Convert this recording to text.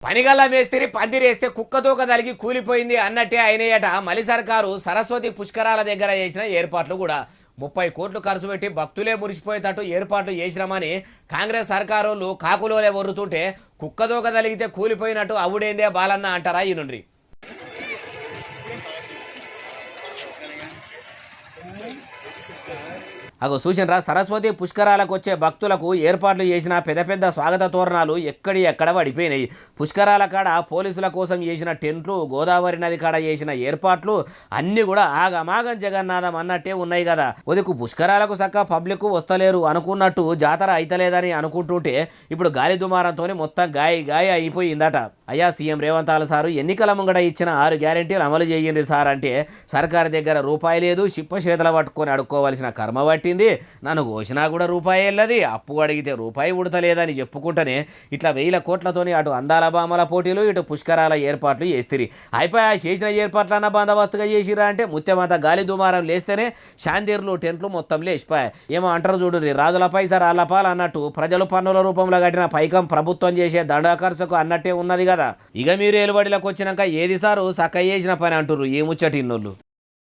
పనిగల్ల మేస్తిరి పందిరేస్తే కుక్కతోక తలిగి కూలిపోయింది అన్నట్టే అయినయట. మలి సర్కారు సరస్వతి పుష్కరాల దగ్గర చేసిన ఏర్పాట్లు కూడా 30 కోట్లు ఖర్చు పెట్టి భక్తులే మురిసిపోయేటట్టు ఏర్పాట్లు చేసినామని కాంగ్రెస్ సర్కారోళ్ళు కాకులోలే ఒర్రుతుంటే కుక్కతోక తలిగితే కూలిపోయినట్టు అవుడేందే బాలన్న అంటారా ఈ నుండి. అగో చూసినరా, సరస్వతి పుష్కరాలకు వచ్చే భక్తులకు ఏర్పాట్లు చేసిన పెద్ద పెద్ద స్వాగత తోరణాలు ఎక్కడ పడిపోయినాయి. పుష్కరాల కాడ పోలీసుల కోసం చేసిన టెంట్లు, గోదావరి నది కాడ చేసిన ఏర్పాట్లు అన్నీ కూడా ఆగమాగం జగన్నాథం అన్నట్టే ఉన్నాయి కదా. ఉదకు పుష్కరాలకు సక్క పబ్లిక్ వస్తలేరు అనుకున్నట్టు జాతర అయితలేదని అనుకుంటుంటే ఇప్పుడు గాలి దుమారంతో మొత్తం గాయ అయిపోయిందట. అయ్యా సీఎం రేవంత్ సారు ఎన్నికల ముంగడ ఇచ్చిన 6 గ్యారెంటీలు అమలు చేయండి సార్ అంటే సర్కారు దగ్గర రూపాయి లేదు, చిప్ప చేతుల పట్టుకొని అడుక్కోవాల్సిన కర్మ పట్టింది. నన్ను కోసినా కూడా రూపాయి వెళ్ళది, అప్పు అడిగితే రూపాయి ఉడతలేదని చెప్పుకుంటేనే ఇట్లా 1000 కోట్లతోని అటు అందాల బామల పోటీలు, ఇటు పుష్కరాల ఏర్పాట్లు చేస్తారు. అయిపోయా చేసిన ఏర్పాట్లన్నా బందోబస్తుగా చేసిరా అంటే ముత్యమంతా గాలి దుమారం లేస్తేనే శాంతిర్లు టెంట్లు మొత్తం లేచిపోయాయి. ఏమో అంటారు చూడండి, రాజుల పైసా రాళ్ళపాలు అన్నట్టు ప్రజలు పన్నుల రూపంలో కట్టిన పైకం ప్రభుత్వం చేసే దండ ఖర్చుకు అన్నట్టే ఉన్నది కదా. ఇక మీరు ఏలుబడిలోకి వచ్చినాక ఏది సారు సక్క చేసిన పని అంటుర్రు ఈ ముచ్చటిన్నోళ్ళు.